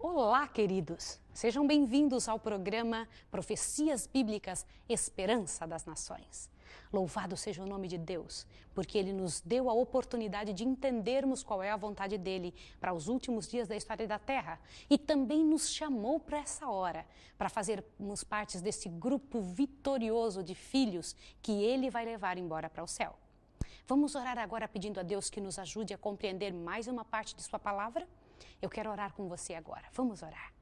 Olá, queridos! Sejam bem-vindos ao programa Profecias Bíblicas Esperança das Nações. Louvado seja o nome de Deus, porque Ele nos deu a oportunidade de entendermos qual é a vontade dEle para os últimos dias da história da Terra e também nos chamou para essa hora, para fazermos parte desse grupo vitorioso de filhos que Ele vai levar embora para o céu. Vamos orar agora pedindo a Deus que nos ajude a compreender mais uma parte de Sua palavra? Eu quero orar com você agora. Vamos orar.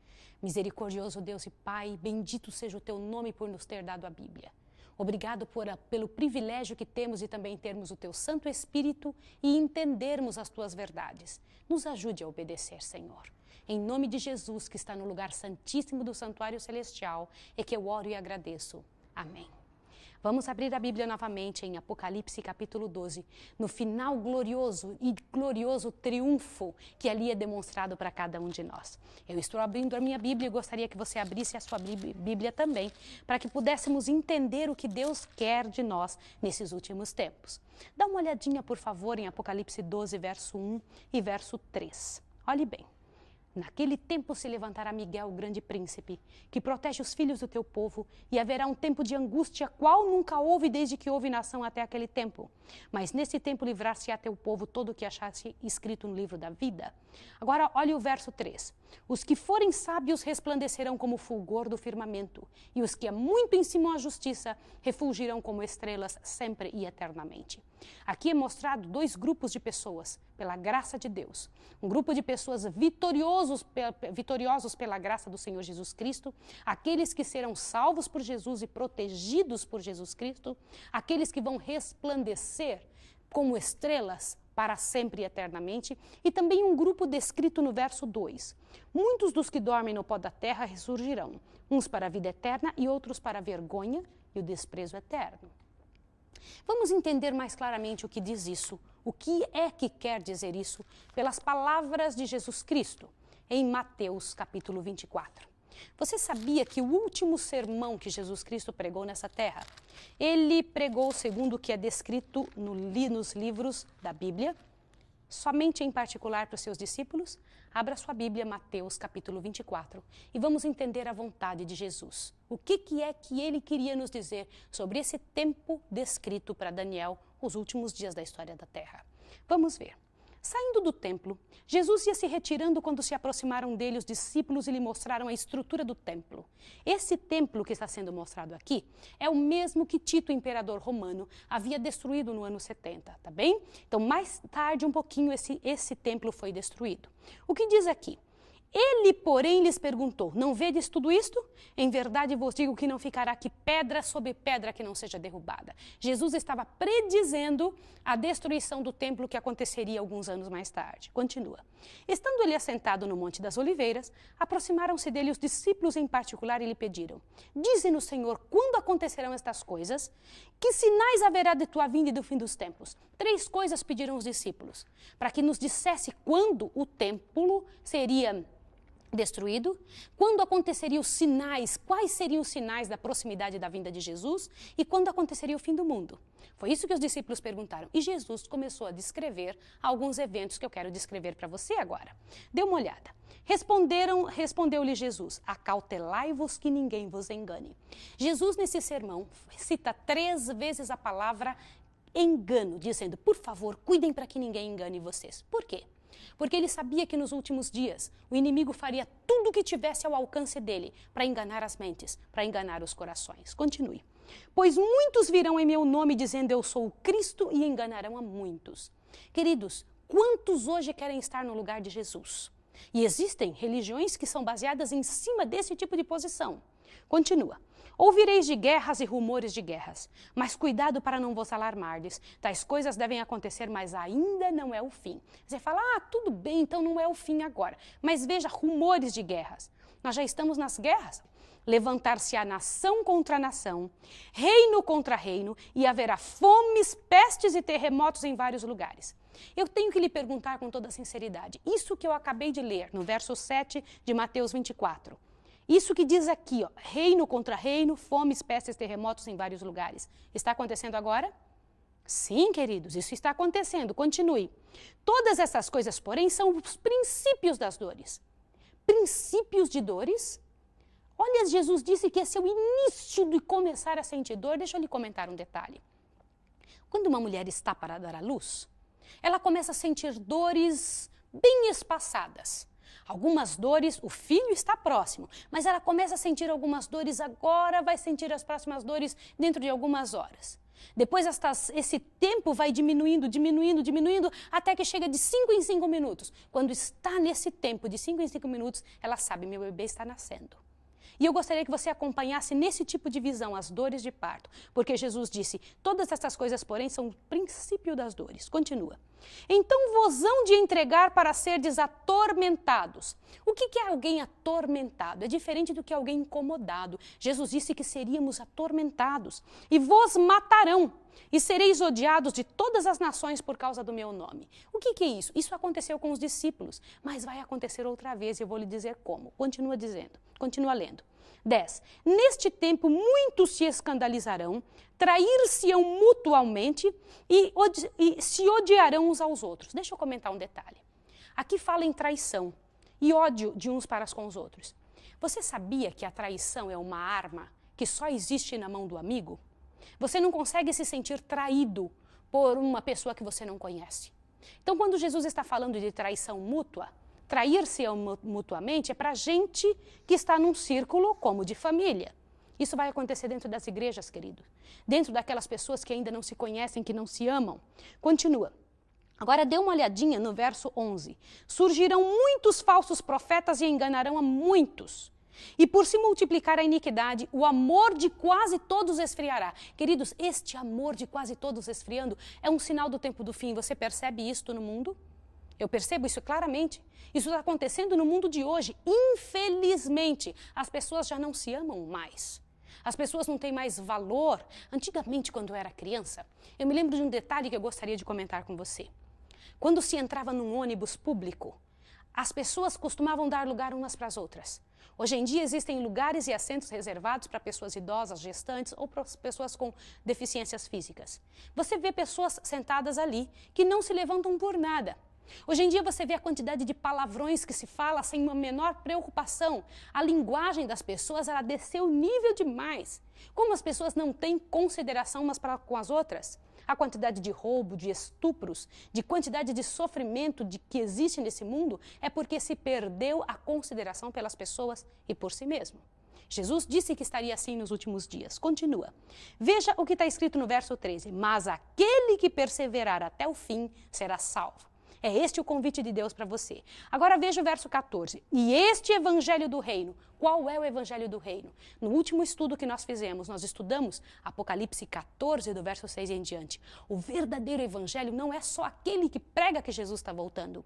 Misericordioso Deus e Pai, bendito seja o Teu nome por nos ter dado a Bíblia. Obrigado pelo privilégio que temos de também termos o Teu Santo Espírito e entendermos as Tuas verdades. Nos ajude a obedecer, Senhor. Em nome de Jesus, que está no lugar santíssimo do santuário celestial, é que eu oro e agradeço. Amém. Vamos abrir a Bíblia novamente em Apocalipse capítulo 12, no final glorioso triunfo que ali é demonstrado para cada um de nós. Eu estou abrindo a minha Bíblia e gostaria que você abrisse a sua Bíblia também, para que pudéssemos entender o que Deus quer de nós nesses últimos tempos. Dá uma olhadinha, por favor, em Apocalipse 12, verso 1 e verso 3. Olhe bem. Naquele tempo se levantará Miguel, o grande príncipe, que protege os filhos do teu povo, e haverá um tempo de angústia, qual nunca houve desde que houve nação até aquele tempo. Mas nesse tempo livrar-se-á teu povo todo o que achasse escrito no livro da vida. Agora olhe o verso 3. Os que forem sábios resplandecerão como o fulgor do firmamento, e os que muito ensinam a justiça refulgirão como estrelas sempre e eternamente. Aqui é mostrado dois grupos de pessoas, pela graça de Deus. Um grupo de pessoas vitoriosos pela graça do Senhor Jesus Cristo, aqueles que serão salvos por Jesus e protegidos por Jesus Cristo, aqueles que vão resplandecer como estrelas para sempre e eternamente, e também um grupo descrito no verso 2. Muitos dos que dormem no pó da terra ressurgirão, uns para a vida eterna e outros para a vergonha e o desprezo eterno. Vamos entender mais claramente o que diz isso, o que é que quer dizer isso, pelas palavras de Jesus Cristo, em Mateus capítulo 24. Você sabia que o último sermão que Jesus Cristo pregou nessa terra, ele pregou segundo o que é descrito nos livros da Bíblia, somente em particular para os seus discípulos? Abra sua Bíblia, Mateus capítulo 24, e vamos entender a vontade de Jesus. O que é que ele queria nos dizer sobre esse tempo descrito para Daniel, os últimos dias da história da terra? Vamos ver. Saindo do templo, Jesus ia se retirando quando se aproximaram dele os discípulos e lhe mostraram a estrutura do templo. Esse templo que está sendo mostrado aqui é o mesmo que Tito, imperador romano, havia destruído no ano 70, tá bem? Então, mais tarde, um pouquinho, esse templo foi destruído. O que diz aqui? Ele, porém, lhes perguntou, não vedes tudo isto? Em verdade vos digo que não ficará aqui pedra sobre pedra que não seja derrubada. Jesus estava predizendo a destruição do templo que aconteceria alguns anos mais tarde. Continua. Estando ele assentado no Monte das Oliveiras, aproximaram-se dele os discípulos em particular e lhe pediram, dize-nos, Senhor, quando acontecerão estas coisas? Que sinais haverá de tua vinda e do fim dos tempos? 3 coisas pediram os discípulos, para que nos dissesse quando o templo seria destruído, quando aconteceriam os sinais, quais seriam os sinais da proximidade da vinda de Jesus e quando aconteceria o fim do mundo. Foi isso que os discípulos perguntaram e Jesus começou a descrever alguns eventos que eu quero descrever para você agora. Dê uma olhada. Respondeu-lhe Jesus, acautelai-vos que ninguém vos engane. Jesus nesse sermão cita 3 vezes a palavra engano, dizendo, por favor, cuidem para que ninguém engane vocês. Por quê? Porque ele sabia que nos últimos dias o inimigo faria tudo o que tivesse ao alcance dele para enganar as mentes, para enganar os corações. Continue. Pois muitos virão em meu nome dizendo eu sou o Cristo e enganarão a muitos. Queridos, quantos hoje querem estar no lugar de Jesus? E existem religiões que são baseadas em cima desse tipo de posição. Continua. Ouvireis de guerras e rumores de guerras, mas cuidado para não vos alarmardes. Tais coisas devem acontecer, mas ainda não é o fim. Você fala, tudo bem, então não é o fim agora. Mas veja, rumores de guerras. Nós já estamos nas guerras. Levantar-se-á nação contra nação, reino contra reino, e haverá fomes, pestes e terremotos em vários lugares. Eu tenho que lhe perguntar com toda sinceridade, isso que eu acabei de ler no verso 7 de Mateus 24, isso que diz aqui, reino contra reino, fomes, pestes, terremotos em vários lugares, está acontecendo agora? Sim, queridos, isso está acontecendo. Continue. Todas essas coisas, porém, são os princípios das dores. princípios de dores. Olha, Jesus disse que esse é o início de começar a sentir dor. Deixa eu lhe comentar um detalhe. Quando uma mulher está para dar à luz, ela começa a sentir dores bem espaçadas. Algumas dores, o filho está próximo, mas ela começa a sentir algumas dores agora, vai sentir as próximas dores dentro de algumas horas. Depois esse tempo vai diminuindo, até que chega de 5 em 5 minutos. Quando está nesse tempo de 5 em 5 minutos, ela sabe, meu bebê está nascendo. E eu gostaria que você acompanhasse nesse tipo de visão as dores de parto, porque Jesus disse, todas essas coisas, porém, são o princípio das dores. Continua. Então vos hão de entregar para serdes atormentados. O que é alguém atormentado? É diferente do que alguém incomodado. Jesus disse que seríamos atormentados. E vos matarão, e sereis odiados de todas as nações por causa do meu nome. O que é isso? Isso aconteceu com os discípulos, mas vai acontecer outra vez e eu vou lhe dizer como. Continua lendo. 10. Neste tempo muitos se escandalizarão, trair-se-ão mutualmente e se odiarão uns aos outros. Deixa eu comentar um detalhe. Aqui fala em traição e ódio de uns para com os outros. Você sabia que a traição é uma arma que só existe na mão do amigo? Você não consegue se sentir traído por uma pessoa que você não conhece. Então, quando Jesus está falando de traição mútua, trair-se mutuamente é para gente que está num círculo como de família. Isso vai acontecer dentro das igrejas, querido. Dentro daquelas pessoas que ainda não se conhecem, que não se amam. Continua. Agora dê uma olhadinha no verso 11. Surgirão muitos falsos profetas e enganarão a muitos. E por se multiplicar a iniquidade, o amor de quase todos esfriará. Queridos, este amor de quase todos esfriando é um sinal do tempo do fim. Você percebe isto no mundo? Eu percebo isso claramente. Isso está acontecendo no mundo de hoje. Infelizmente, as pessoas já não se amam mais. As pessoas não têm mais valor. Antigamente, quando eu era criança, eu me lembro de um detalhe que eu gostaria de comentar com você. Quando se entrava num ônibus público, as pessoas costumavam dar lugar umas para as outras. Hoje em dia existem lugares e assentos reservados para pessoas idosas, gestantes ou para pessoas com deficiências físicas. Você vê pessoas sentadas ali que não se levantam por nada. Hoje em dia você vê a quantidade de palavrões que se fala sem uma menor preocupação. A linguagem das pessoas, ela desceu nível demais. Como as pessoas não têm consideração umas para com as outras? A quantidade de roubo, de estupros, de quantidade de sofrimento que existe nesse mundo é porque se perdeu a consideração pelas pessoas e por si mesmo. Jesus disse que estaria assim nos últimos dias. Continua. Veja o que está escrito no verso 13. Mas aquele que perseverar até o fim será salvo. É este o convite de Deus para você. Agora veja o verso 14. E este evangelho do reino. Qual é o evangelho do reino? No último estudo que nós fizemos, nós estudamos Apocalipse 14, do verso 6 em diante. O verdadeiro evangelho não é só aquele que prega que Jesus está voltando.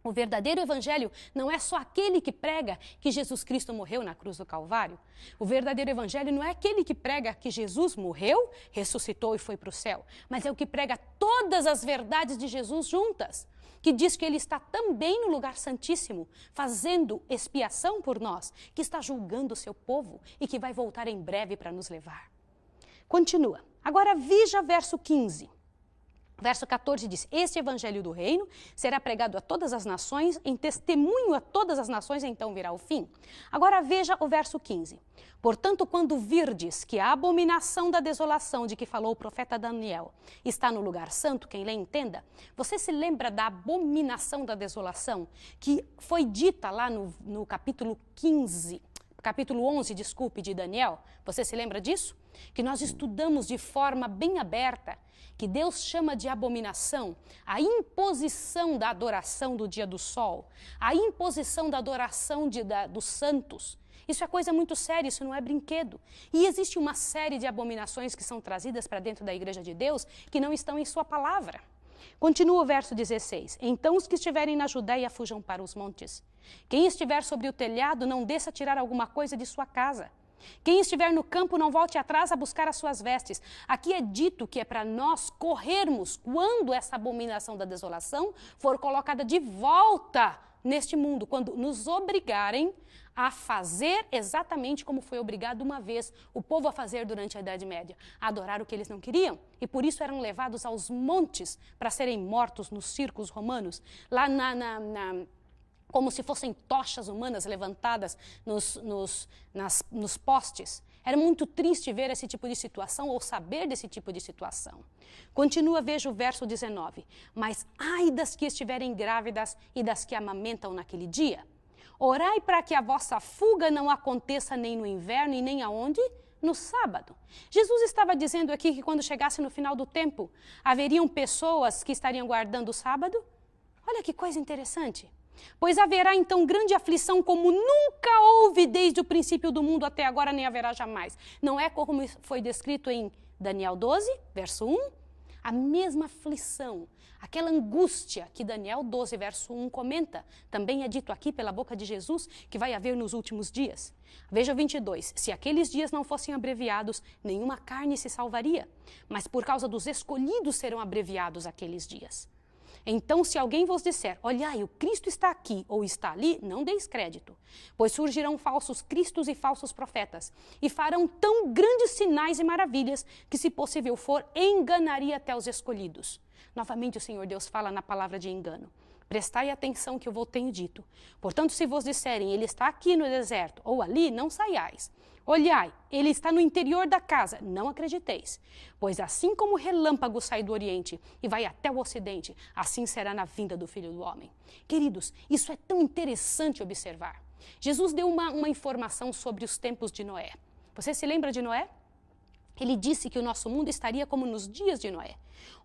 O verdadeiro evangelho não é só aquele que prega que Jesus Cristo morreu na cruz do Calvário. O verdadeiro evangelho não é aquele que prega que Jesus morreu, ressuscitou e foi para o céu. Mas é o que prega todas as verdades de Jesus juntas. Que diz que ele está também no lugar santíssimo, fazendo expiação por nós, que está julgando o seu povo e que vai voltar em breve para nos levar. Continua. Agora veja verso 15. Verso 14 diz, este evangelho do reino será pregado a todas as nações, em testemunho a todas as nações, então virá o fim. Agora veja o verso 15. Portanto, quando virdes que a abominação da desolação de que falou o profeta Daniel está no lugar santo, quem lê entenda, você se lembra da abominação da desolação que foi dita lá no capítulo 11, de Daniel? Você se lembra disso? Que nós estudamos de forma bem aberta, que Deus chama de abominação a imposição da adoração do dia do sol, a imposição da adoração dos santos. Isso é coisa muito séria, isso não é brinquedo. E existe uma série de abominações que são trazidas para dentro da igreja de Deus que não estão em sua palavra. Continua o verso 16. Então os que estiverem na Judéia fujam para os montes. Quem estiver sobre o telhado não desça tirar alguma coisa de sua casa. Quem estiver no campo não volte atrás a buscar as suas vestes. Aqui é dito que é para nós corrermos quando essa abominação da desolação for colocada de volta neste mundo, quando nos obrigarem a fazer exatamente como foi obrigado uma vez o povo a fazer durante a Idade Média, a adorar o que eles não queriam, e por isso eram levados aos montes para serem mortos nos circos romanos. Lá como se fossem tochas humanas levantadas nos postes. Era muito triste ver esse tipo de situação ou saber desse tipo de situação. Continua, veja o verso 19. Mas ai das que estiverem grávidas e das que amamentam naquele dia. Orai para que a vossa fuga não aconteça nem no inverno e nem aonde? No sábado. Jesus estava dizendo aqui que quando chegasse no final do tempo, haveriam pessoas que estariam guardando o sábado? Olha que coisa interessante. Pois haverá então grande aflição como nunca houve desde o princípio do mundo até agora, nem haverá jamais. Não é como foi descrito em Daniel 12, verso 1? A mesma aflição, aquela angústia que Daniel 12, verso 1 comenta, também é dito aqui pela boca de Jesus que vai haver nos últimos dias. Veja 22, se aqueles dias não fossem abreviados, nenhuma carne se salvaria, mas por causa dos escolhidos serão abreviados aqueles dias. Então, se alguém vos disser, olhai, o Cristo está aqui ou está ali, não deis crédito, pois surgirão falsos cristos e falsos profetas, e farão tão grandes sinais e maravilhas que, se possível for, enganaria até os escolhidos. Novamente o Senhor Deus fala na palavra de engano. Prestai atenção que eu vos tenho dito. Portanto, se vos disserem, ele está aqui no deserto ou ali, não saiais. Olhai, ele está no interior da casa, não acrediteis. Pois assim como o relâmpago sai do oriente e vai até o ocidente, assim será na vinda do Filho do Homem. Queridos, isso é tão interessante observar. Jesus deu uma informação sobre os tempos de Noé. Você se lembra de Noé? Ele disse que o nosso mundo estaria como nos dias de Noé.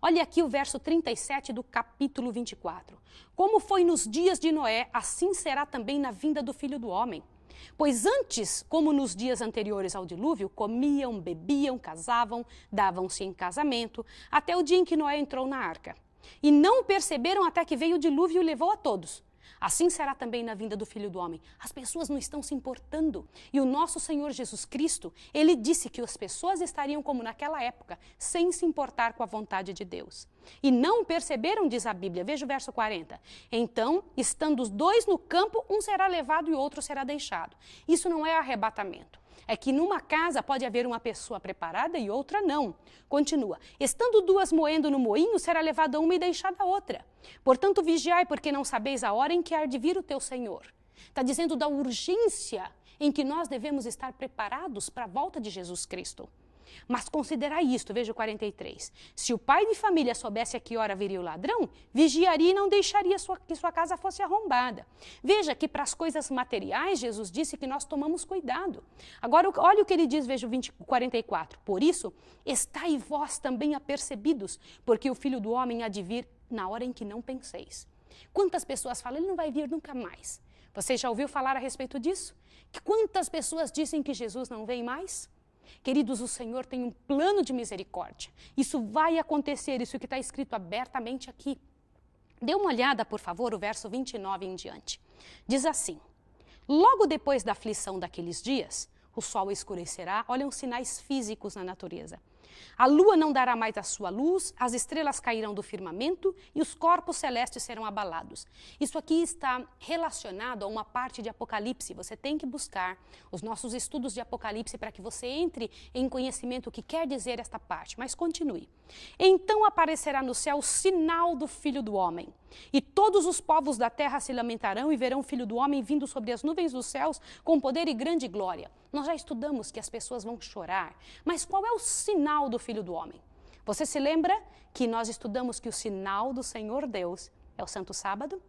Olha aqui o verso 37 do capítulo 24. Como foi nos dias de Noé, assim será também na vinda do Filho do Homem. Pois antes, como nos dias anteriores ao dilúvio, comiam, bebiam, casavam, davam-se em casamento, até o dia em que Noé entrou na arca. E não perceberam até que veio o dilúvio e o levou a todos. Assim será também na vinda do Filho do Homem. As pessoas não estão se importando. E o nosso Senhor Jesus Cristo, ele disse que as pessoas estariam como naquela época, sem se importar com a vontade de Deus. E não perceberam, diz a Bíblia, veja o verso 40. Então, estando os dois no campo, um será levado e o outro será deixado. Isso não é arrebatamento. É que numa casa pode haver uma pessoa preparada e outra não. Continua. Estando duas moendo no moinho, será levada uma e deixada a outra. Portanto, vigiai, porque não sabeis a hora em que há de vir o teu Senhor. Está dizendo da urgência em que nós devemos estar preparados para a volta de Jesus Cristo. Mas considerai isto, veja o 43. Se o pai de família soubesse a que hora viria o ladrão, vigiaria e não deixaria que sua casa fosse arrombada. Veja que para as coisas materiais, Jesus disse que nós tomamos cuidado. Agora, olha o que ele diz, veja o 44. Por isso, estai vós também apercebidos, porque o Filho do Homem há de vir na hora em que não penseis. Quantas pessoas falam, ele não vai vir nunca mais. Você já ouviu falar a respeito disso? Quantas pessoas dizem que Jesus não vem mais? Queridos, o Senhor tem um plano de misericórdia. Isso vai acontecer, isso que está escrito abertamente aqui. Dê uma olhada, por favor, o verso 29 em diante. Diz assim, logo depois da aflição daqueles dias, o sol escurecerá, olham sinais físicos na natureza. A lua não dará mais a sua luz, as estrelas cairão do firmamento e os corpos celestes serão abalados. Isso aqui está relacionado a uma parte de Apocalipse. Você tem que buscar os nossos estudos de Apocalipse para que você entre em conhecimento o que quer dizer esta parte. Mas continue. Então aparecerá no céu o sinal do Filho do Homem. E todos os povos da terra se lamentarão e verão o Filho do Homem vindo sobre as nuvens dos céus com poder e grande glória. Nós já estudamos que as pessoas vão chorar, mas qual é o sinal do Filho do Homem? Você se lembra que nós estudamos que o sinal do Senhor Deus é o Santo Sábado?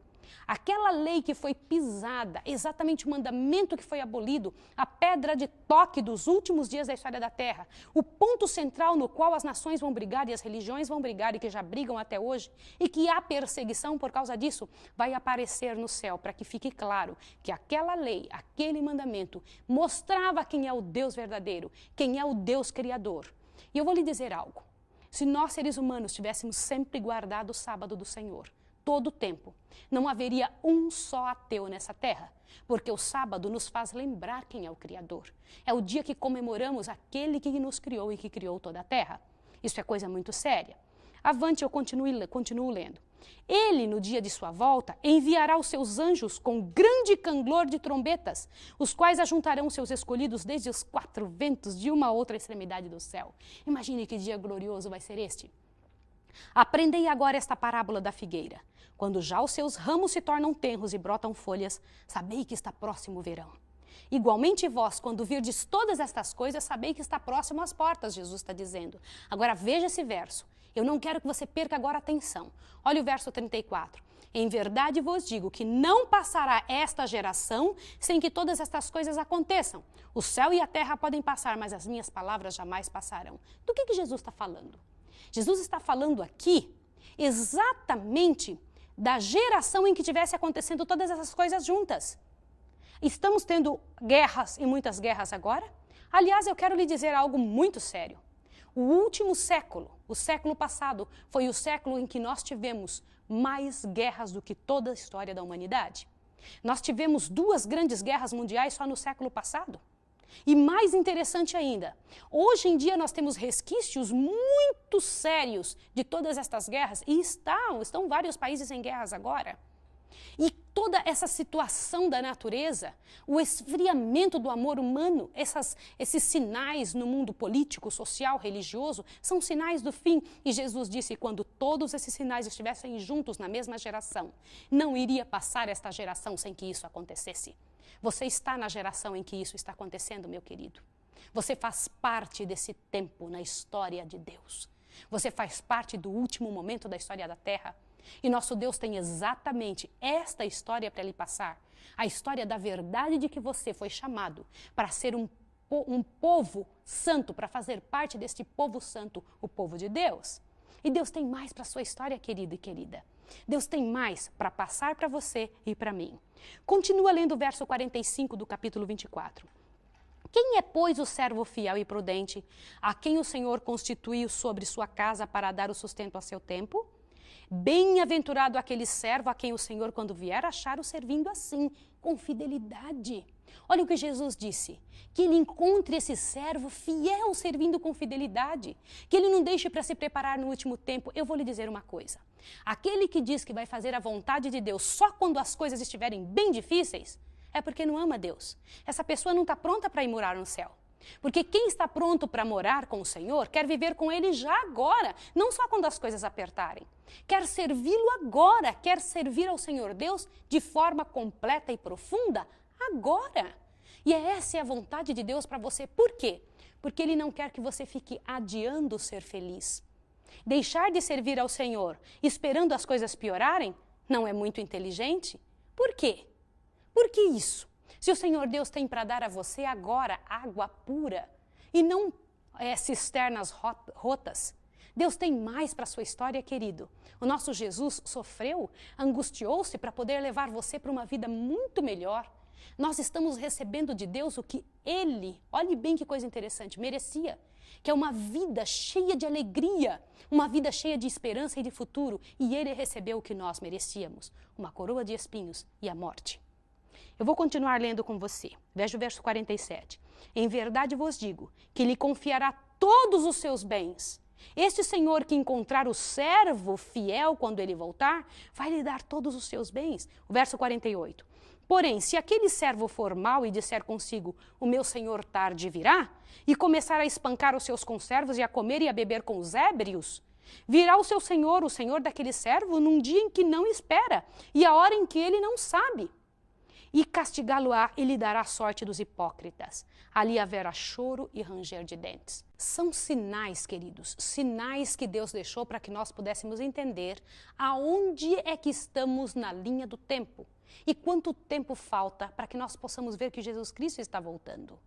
Aquela lei que foi pisada, exatamente o mandamento que foi abolido, a pedra de toque dos últimos dias da história da Terra, o ponto central no qual as nações vão brigar e as religiões vão brigar e que já brigam até hoje, e que há perseguição por causa disso, vai aparecer no céu para que fique claro que aquela lei, aquele mandamento, mostrava quem é o Deus verdadeiro, quem é o Deus criador. E eu vou lhe dizer algo, se nós seres humanos tivéssemos sempre guardado o sábado do Senhor, todo o tempo, não haveria um só ateu nessa terra, porque o sábado nos faz lembrar quem é o Criador. É o dia que comemoramos aquele que nos criou e que criou toda a terra. Isso é coisa muito séria. Avante, eu continuo lendo. Ele, no dia de sua volta, enviará os seus anjos com grande canglor de trombetas, os quais ajuntarão seus escolhidos desde os quatro ventos de uma outra extremidade do céu. Imagine que dia glorioso vai ser este. Aprendei agora esta parábola da figueira. Quando já os seus ramos se tornam tenros e brotam folhas, sabei que está próximo o verão. Igualmente vós, quando virdes todas estas coisas, sabei que está próximo às portas, Jesus está dizendo. Agora veja esse verso. Eu não quero que você perca agora a atenção. Olha o verso 34. Em verdade vos digo que não passará esta geração sem que todas estas coisas aconteçam. O céu e a terra podem passar, mas as minhas palavras jamais passarão. Do que Jesus está falando? Jesus está falando aqui exatamente da geração em que tivesse acontecendo todas essas coisas juntas. Estamos tendo guerras e muitas guerras agora? Aliás, eu quero lhe dizer algo muito sério. O último século, o século passado, foi o século em que nós tivemos mais guerras do que toda a história da humanidade. Nós tivemos 2 grandes guerras mundiais só no século passado. E mais interessante ainda, hoje em dia nós temos resquícios muito sérios de todas estas guerras e estão vários países em guerras agora. E toda essa situação da natureza, o esfriamento do amor humano, esses sinais no mundo político, social, religioso, são sinais do fim. E Jesus disse que quando todos esses sinais estivessem juntos na mesma geração, não iria passar esta geração sem que isso acontecesse. Você está na geração em que isso está acontecendo, meu querido. Você faz parte desse tempo na história de Deus. Você faz parte do último momento da história da Terra. E nosso Deus tem exatamente esta história para lhe passar. A história da verdade de que você foi chamado para ser um povo santo, para fazer parte deste povo santo, o povo de Deus. E Deus tem mais para a sua história, querido e querida. Deus tem mais para passar para você e para mim. Continua lendo o verso 45 do capítulo 24. Quem é, pois, o servo fiel e prudente, a quem o Senhor constituiu sobre sua casa para dar o sustento a seu tempo? Bem-aventurado aquele servo a quem o Senhor, quando vier, achar o servindo assim, com fidelidade. Olha o que Jesus disse, que ele encontre esse servo fiel servindo com fidelidade, que ele não deixe para se preparar no último tempo. Eu vou lhe dizer uma coisa, aquele que diz que vai fazer a vontade de Deus só quando as coisas estiverem bem difíceis, é porque não ama Deus. Essa pessoa não está pronta para ir morar no céu. Porque quem está pronto para morar com o Senhor quer viver com Ele já agora, não só quando as coisas apertarem. Quer servi-lo agora, quer servir ao Senhor Deus de forma completa e profunda agora. E essa é a vontade de Deus para você. Por quê? Porque Ele não quer que você fique adiando ser feliz. Deixar de servir ao Senhor esperando as coisas piorarem não é muito inteligente. Por quê? Por que isso? Se o Senhor Deus tem para dar a você agora água pura e não cisternas rotas, Deus tem mais para a sua história, querido. O nosso Jesus sofreu, angustiou-se para poder levar você para uma vida muito melhor. Nós estamos recebendo de Deus o que Ele, olhe bem que coisa interessante, merecia, que é uma vida cheia de alegria, uma vida cheia de esperança e de futuro. E Ele recebeu o que nós merecíamos, uma coroa de espinhos e a morte. Eu vou continuar lendo com você. Veja o verso 47. Em verdade vos digo que lhe confiará todos os seus bens. Este Senhor que encontrar o servo fiel quando ele voltar, vai lhe dar todos os seus bens. O verso 48. Porém, se aquele servo for mau e disser consigo, o meu senhor tarde virá, e começar a espancar os seus conservos e a comer e a beber com os ébrios, virá o seu senhor, o senhor daquele servo, num dia em que não espera, e a hora em que ele não sabe. E castigá-lo-á e lhe dará a sorte dos hipócritas. Ali haverá choro e ranger de dentes. São sinais, queridos, sinais que Deus deixou para que nós pudéssemos entender aonde é que estamos na linha do tempo. E quanto tempo falta para que nós possamos ver que Jesus Cristo está voltando.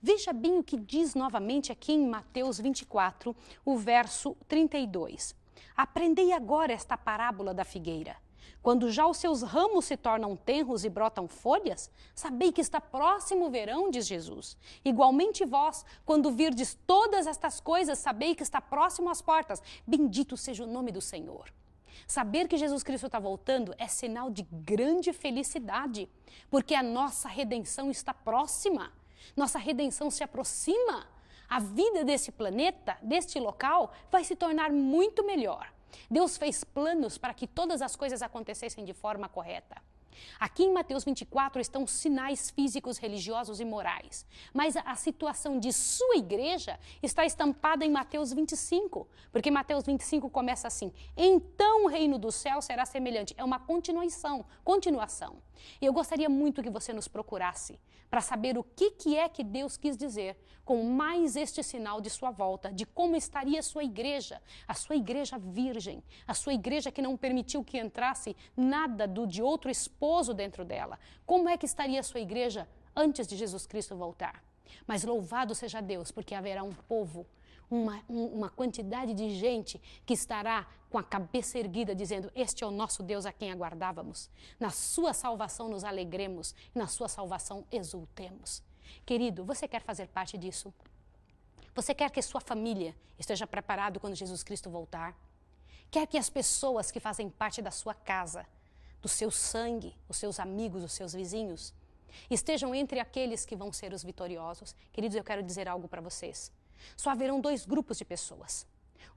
Veja bem o que diz novamente aqui em Mateus 24, o verso 32. Aprendei agora esta parábola da figueira. Quando já os seus ramos se tornam tenros e brotam folhas, sabei que está próximo o verão, diz Jesus. Igualmente vós, quando virdes todas estas coisas, sabei que está próximo às portas. Bendito seja o nome do Senhor. Saber que Jesus Cristo está voltando é sinal de grande felicidade, porque a nossa redenção está próxima. Nossa redenção se aproxima. A vida desse planeta, deste local, vai se tornar muito melhor. Deus fez planos para que todas as coisas acontecessem de forma correta. Aqui em Mateus 24 estão sinais físicos, religiosos e morais. Mas a situação de sua igreja está estampada em Mateus 25. Porque Mateus 25 começa assim: então o reino do céu será semelhante. É uma continuação. E eu gostaria muito que você nos procurasse para saber o que é que Deus quis dizer com mais este sinal de sua volta, de como estaria a sua igreja virgem, a sua igreja que não permitiu que entrasse nada de outro esposo dentro dela. Como é que estaria a sua igreja antes de Jesus Cristo voltar? Mas louvado seja Deus, porque haverá um povo, uma quantidade de gente que estará com a cabeça erguida, dizendo: este é o nosso Deus a quem aguardávamos. Na sua salvação nos alegremos, na sua salvação exultemos. Querido, você quer fazer parte disso? Você quer que sua família esteja preparada quando Jesus Cristo voltar? Quer que as pessoas que fazem parte da sua casa, do seu sangue, os seus amigos, os seus vizinhos, estejam entre aqueles que vão ser os vitoriosos? Queridos, eu quero dizer algo para vocês. Só haverão dois grupos de pessoas: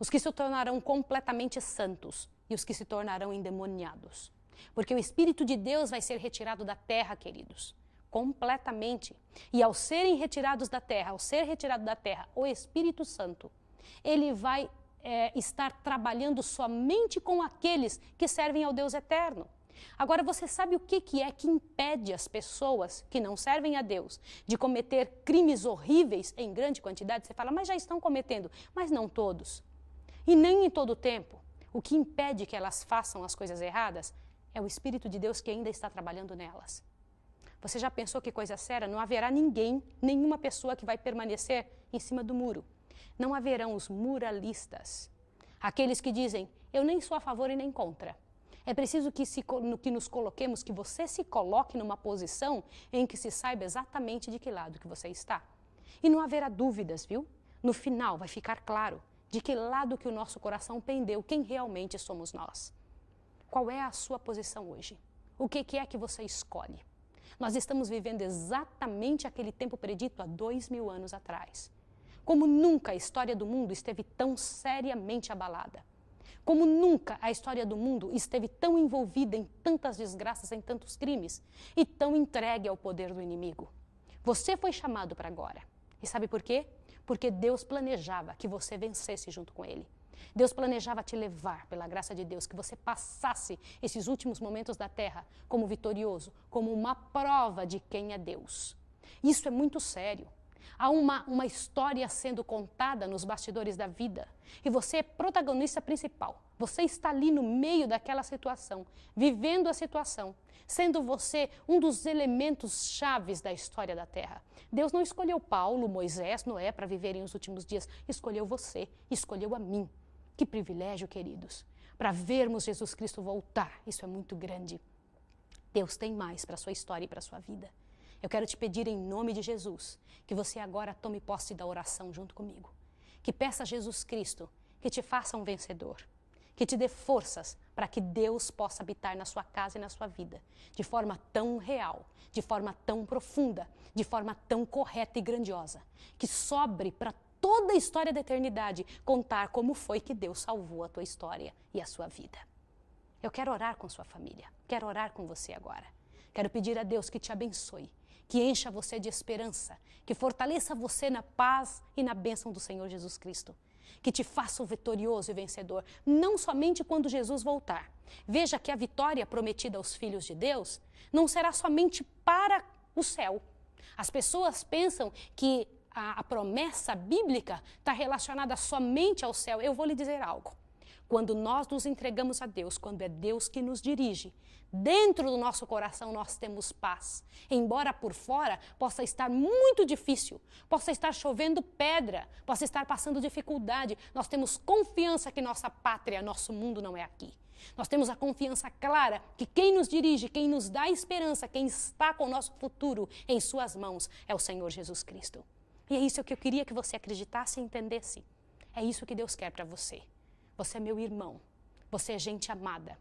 os que se tornarão completamente santos e os que se tornarão endemoniados. Porque o Espírito de Deus vai ser retirado da terra, queridos, completamente. E ao serem retirados da terra, o Espírito Santo, ele vai estar trabalhando somente com aqueles que servem ao Deus eterno. Agora, você sabe o que é que impede as pessoas que não servem a Deus de cometer crimes horríveis em grande quantidade? Você fala: mas já estão cometendo. Mas não todos. E nem em todo o tempo. O que impede que elas façam as coisas erradas é o Espírito de Deus que ainda está trabalhando nelas. Você já pensou que coisa séria? Não haverá nenhuma pessoa que vai permanecer em cima do muro. Não haverão os muralistas. Aqueles que dizem: eu nem sou a favor e nem contra. É preciso que nos coloquemos, que você se coloque numa posição em que se saiba exatamente de que lado que você está. E não haverá dúvidas, viu? No final vai ficar claro de que lado que o nosso coração pendeu, quem realmente somos nós. Qual é a sua posição hoje? O que é que você escolhe? Nós estamos vivendo exatamente aquele tempo predito há 2000 anos atrás. Como nunca a história do mundo esteve tão seriamente abalada. Como nunca a história do mundo esteve tão envolvida em tantas desgraças, em tantos crimes, e tão entregue ao poder do inimigo. Você foi chamado para agora. E sabe por quê? Porque Deus planejava que você vencesse junto com Ele. Deus planejava te levar, pela graça de Deus, que você passasse esses últimos momentos da terra como vitorioso, como uma prova de quem é Deus. Isso é muito sério. Há uma história sendo contada nos bastidores da vida. E você é protagonista principal. Você está ali no meio daquela situação, vivendo a situação, sendo você um dos elementos chaves da história da Terra. Deus não escolheu Paulo, Moisés, Noé para viverem os últimos dias. Escolheu você, escolheu a mim. Que privilégio, queridos, para vermos Jesus Cristo voltar. Isso é muito grande. Deus tem mais para a sua história e para a sua vida. Eu quero te pedir em nome de Jesus que você agora tome posse da oração junto comigo. Que peça a Jesus Cristo que te faça um vencedor. Que te dê forças para que Deus possa habitar na sua casa e na sua vida de forma tão real, de forma tão profunda, de forma tão correta e grandiosa. Que sobre para toda a história da eternidade contar como foi que Deus salvou a tua história e a sua vida. Eu quero orar com sua família. Quero orar com você agora. Quero pedir a Deus que te abençoe, que encha você de esperança, que fortaleça você na paz e na bênção do Senhor Jesus Cristo. Que te faça um vitorioso e vencedor, não somente quando Jesus voltar. Veja que a vitória prometida aos filhos de Deus não será somente para o céu. As pessoas pensam que a promessa bíblica está relacionada somente ao céu. Eu vou lhe dizer algo. Quando nós nos entregamos a Deus, quando é Deus que nos dirige, dentro do nosso coração nós temos paz. Embora por fora possa estar muito difícil, possa estar chovendo pedra, possa estar passando dificuldade, nós temos confiança que nossa pátria, nosso mundo não é aqui. Nós temos a confiança clara que quem nos dirige, quem nos dá esperança, quem está com o nosso futuro em suas mãos é o Senhor Jesus Cristo. E é isso que eu queria que você acreditasse e entendesse. É isso que Deus quer para você. Você é meu irmão, você é gente amada.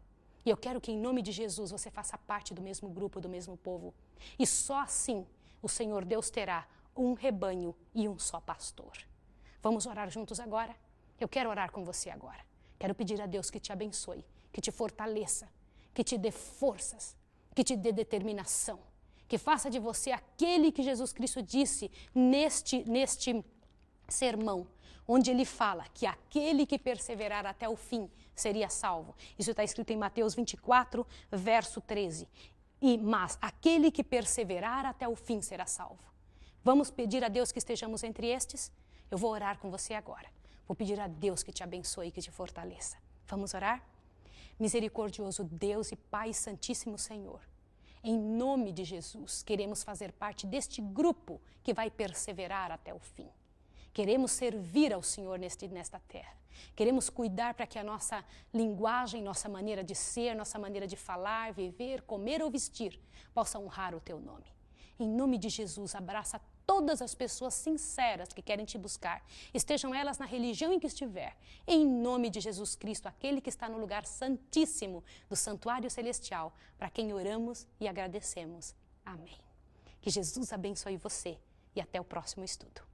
E eu quero que em nome de Jesus você faça parte do mesmo grupo, do mesmo povo. E só assim o Senhor Deus terá um rebanho e um só pastor. Vamos orar juntos agora? Eu quero orar com você agora. Quero pedir a Deus que te abençoe, que te fortaleça, que te dê forças, que te dê determinação, que faça de você aquele que Jesus Cristo disse neste sermão, onde ele fala que aquele que perseverar até o fim seria salvo. Isso está escrito em Mateus 24, verso 13. Mas aquele que perseverar até o fim será salvo. Vamos pedir a Deus que estejamos entre estes? Eu vou orar com você agora. Vou pedir a Deus que te abençoe e que te fortaleça. Vamos orar? Misericordioso Deus e Pai Santíssimo Senhor, em nome de Jesus, queremos fazer parte deste grupo que vai perseverar até o fim. Queremos servir ao Senhor nesta terra. Queremos cuidar para que a nossa linguagem, nossa maneira de ser, nossa maneira de falar, viver, comer ou vestir possa honrar o Teu nome. Em nome de Jesus, abraça todas as pessoas sinceras que querem Te buscar, estejam elas na religião em que estiver. Em nome de Jesus Cristo, aquele que está no lugar santíssimo do santuário celestial, para quem oramos e agradecemos. Amém. Que Jesus abençoe você e até o próximo estudo.